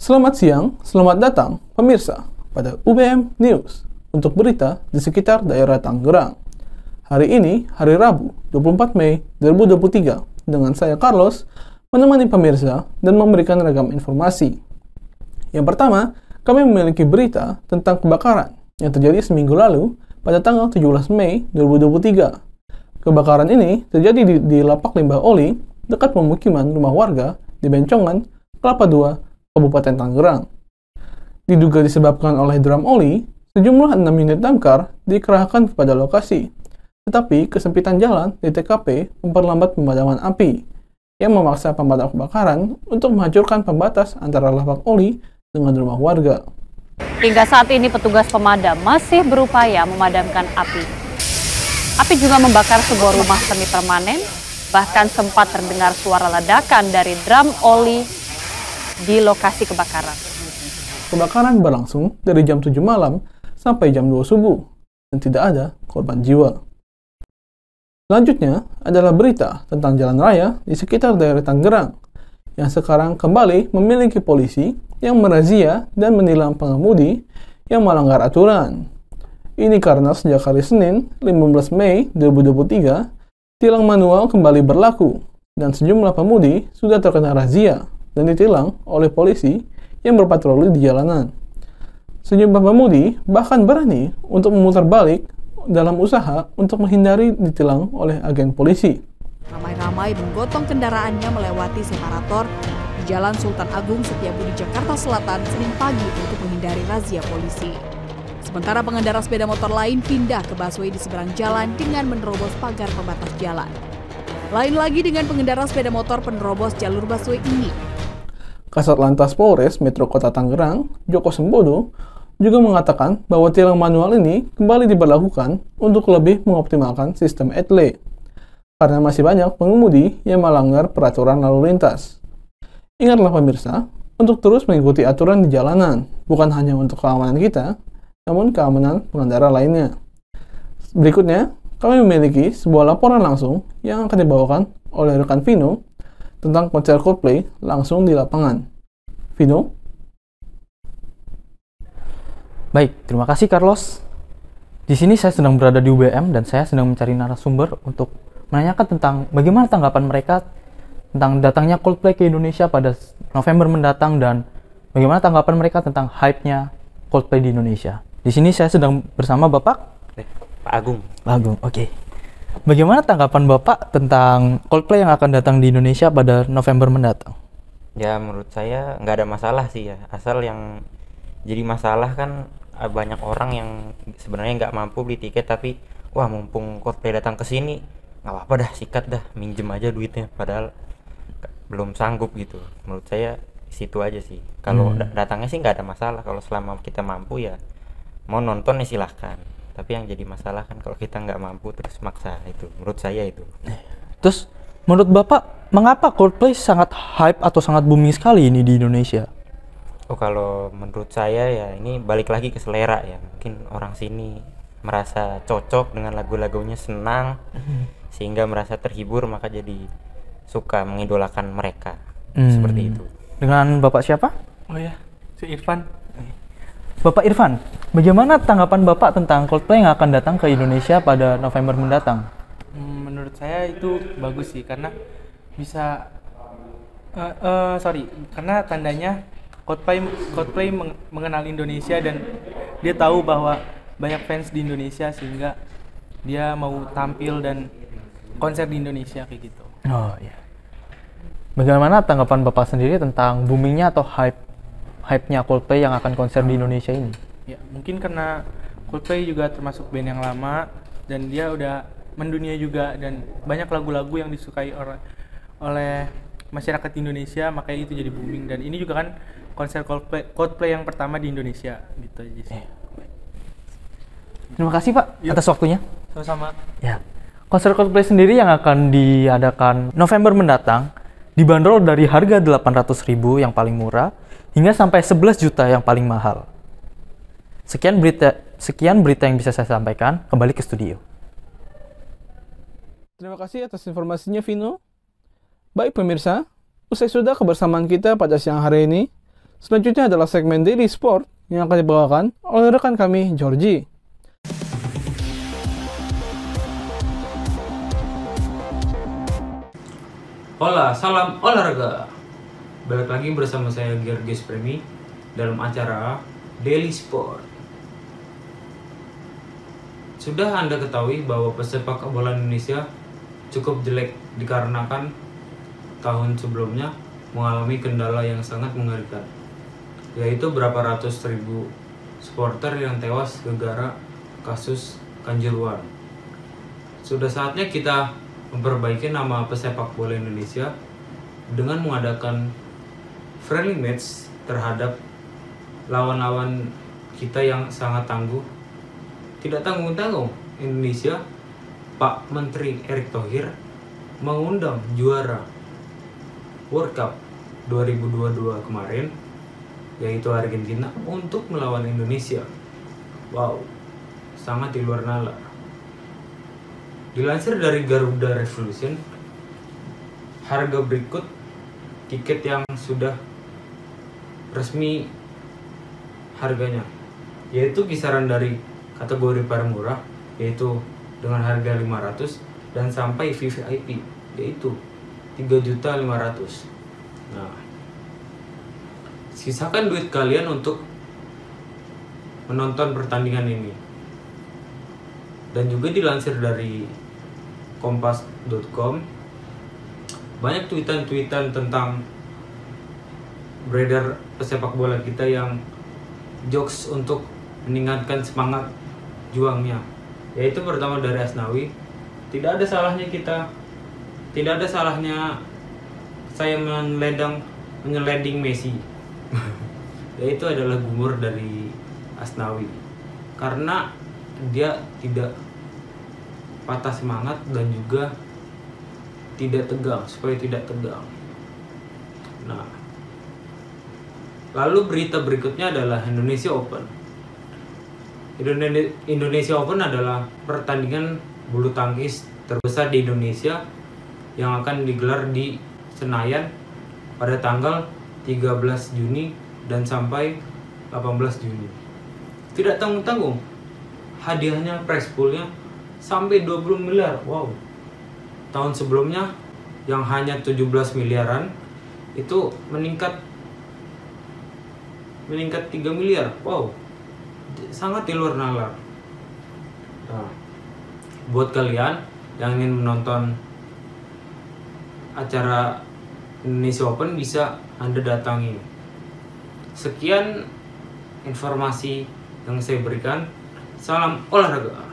Selamat siang, selamat datang pemirsa pada UBM News untuk berita di sekitar daerah Tangerang. Hari ini, hari Rabu, 24 Mei 2023, dengan saya Carlos, menemani pemirsa dan memberikan ragam informasi. Yang pertama, kami memiliki berita tentang kebakaran yang terjadi seminggu lalu pada tanggal 17 Mei 2023. Kebakaran ini terjadi di lapak limbah oli dekat pemukiman rumah warga di Bencongan, Kelapa II, Kabupaten Tangerang. Diduga disebabkan oleh drum oli, sejumlah 6 unit damkar dikerahkan kepada lokasi. Tetapi kesempitan jalan di TKP memperlambat pemadaman api, yang memaksa pemadam kebakaran untuk menghancurkan pembatas antara lapak oli dengan rumah warga. Hingga saat ini petugas pemadam masih berupaya memadamkan api. Api juga membakar sebuah rumah semi permanen, bahkan sempat terdengar suara ledakan dari drum oli di lokasi kebakaran. Kebakaran berlangsung dari jam 7 malam sampai jam 2 subuh dan tidak ada korban jiwa. Selanjutnya adalah berita tentang jalan raya di sekitar daerah Tangerang yang sekarang kembali memiliki polisi yang merazia dan menilang pengemudi yang melanggar aturan. Ini karena sejak hari Senin 15 Mei 2023, tilang manual kembali berlaku dan sejumlah pemudi sudah terkena razia dan ditilang oleh polisi yang berpatroli di jalanan. Sejumlah pemudi bahkan berani untuk memutar balik dalam usaha untuk menghindari ditilang oleh agen polisi. Ramai-ramai menggotong kendaraannya melewati separator di Jalan Sultan Agung Setiabudi, Jakarta Selatan, Senin pagi untuk menghindari razia polisi. Sementara pengendara sepeda motor lain pindah ke busway di seberang jalan dengan menerobos pagar pembatas jalan. Lain lagi dengan pengendara sepeda motor penerobos jalur busway ini. Kasat Lantas Polres Metro Kota Tangerang, Joko Sembodo, juga mengatakan bahwa tilang manual ini kembali diberlakukan untuk lebih mengoptimalkan sistem etle, karena masih banyak pengemudi yang melanggar peraturan lalu lintas. Ingatlah pemirsa, untuk terus mengikuti aturan di jalanan, bukan hanya untuk keamanan kita, namun keamanan pengendara lainnya. Berikutnya, kami memiliki sebuah laporan langsung yang akan dibawakan oleh rekan Vino tentang konser Coldplay langsung di lapangan. Vino? Baik, terima kasih Carlos. Di sini saya sedang berada di UBM dan saya sedang mencari narasumber untuk menanyakan tentang bagaimana tanggapan mereka tentang datangnya Coldplay ke Indonesia pada November mendatang dan bagaimana tanggapan mereka tentang hype-nya Coldplay di Indonesia. Di sini saya sedang bersama Bapak Pak Agung. Pak Agung, oke. Bagaimana tanggapan Bapak tentang Coldplay yang akan datang di Indonesia pada November mendatang? Ya menurut saya nggak ada masalah sih ya. Asal yang jadi masalah kan banyak orang yang sebenarnya nggak mampu beli tiket tapi wah mumpung Coldplay datang ke sini nggak apa-apa dah, sikat dah, minjem aja duitnya padahal belum sanggup gitu. Menurut saya situ aja sih. Kalau datangnya sih nggak ada masalah, kalau selama kita mampu ya mau nonton ya silahkan. Tapi yang jadi masalah kan kalau kita nggak mampu terus maksa, itu menurut saya itu. Terus menurut Bapak mengapa Coldplay sangat hype atau sangat booming sekali ini di Indonesia? Oh kalau menurut saya ya ini balik lagi ke selera ya. Mungkin orang sini merasa cocok dengan lagu-lagunya, senang sehingga merasa terhibur, maka jadi suka mengidolakan mereka. Seperti itu. Dengan Bapak siapa? Oh ya, si Irfan. Bapak Irfan, bagaimana tanggapan Bapak tentang Coldplay yang akan datang ke Indonesia pada November mendatang? Menurut saya itu bagus sih karena bisa karena tandanya Coldplay mengenal Indonesia dan dia tahu bahwa banyak fans di Indonesia sehingga dia mau tampil dan konser di Indonesia kayak gitu. Oh iya. Bagaimana tanggapan Bapak sendiri tentang boomingnya atau hype-nya Coldplay yang akan konser di Indonesia ini? Ya, mungkin karena Coldplay juga termasuk band yang lama dan dia udah mendunia juga dan banyak lagu-lagu yang disukai oleh masyarakat Indonesia, makanya itu jadi booming. Dan ini juga kan konser Coldplay yang pertama di Indonesia gitu aja sih. Terima kasih Pak atas waktunya. Sama-sama. Ya. Konser Coldplay sendiri yang akan diadakan November mendatang dibanderol dari harga 800.000 yang paling murah hingga sampai 11 juta yang paling mahal. Sekian berita yang bisa saya sampaikan. Kembali ke studio. Terima kasih atas informasinya, Vino. Baik pemirsa, usai sudah kebersamaan kita pada siang hari ini. Selanjutnya adalah segmen Daily Sport yang akan dibawakan oleh rekan kami, Georgie. Hola, salam olahraga. Balik lagi bersama saya Georgios Premi dalam acara Daily Sport. Sudah Anda ketahui bahwa pesepak bola Indonesia cukup jelek dikarenakan tahun sebelumnya mengalami kendala yang sangat mengerikan, yaitu berapa ratus ribu supporter yang tewas gara-gara kasus Kanjuruhan. Sudah saatnya kita memperbaiki nama pesepak bola Indonesia dengan mengadakan friendly match terhadap lawan-lawan kita yang sangat tangguh. Tidak tanggung-tanggung, Indonesia, Pak Menteri Erick Thohir mengundang juara World Cup 2022 kemarin, yaitu Argentina, untuk melawan Indonesia. Wow, sangat di luar nalar. Dilansir dari Garuda Revolution, harga berikut tiket yang sudah resmi harganya, yaitu kisaran dari kategori paling murah, yaitu dengan harga 500, dan sampai VVIP, yaitu 3.500.000. Nah, sisakan duit kalian untuk menonton pertandingan ini. Dan juga dilansir dari kompas.com, banyak tweetan-tweetan tentang beredar pesepak bola kita yang jokes untuk meningkatkan semangat juangnya, yaitu pertama dari Asnawi, tidak ada salahnya saya menyeleding Messi. Yaitu adalah gumur dari Asnawi, karena dia tidak patah semangat dan juga tidak tegang, supaya tidak tegang. Nah, lalu berita berikutnya adalah Indonesia Open. Indonesia Open adalah pertandingan bulu tangkis terbesar di Indonesia yang akan digelar di Senayan pada tanggal 13 Juni dan sampai 18 Juni. Tidak tanggung-tanggung, hadiahnya, prize poolnya sampai 20 miliar. Wow. Tahun sebelumnya yang hanya 17 miliaran itu meningkat 3 miliar. Wow. Sangat di luar nalar. Nah, buat kalian yang ingin menonton acara Indonesia Open, bisa Anda datangi. Sekian informasi yang saya berikan. Salam olahraga.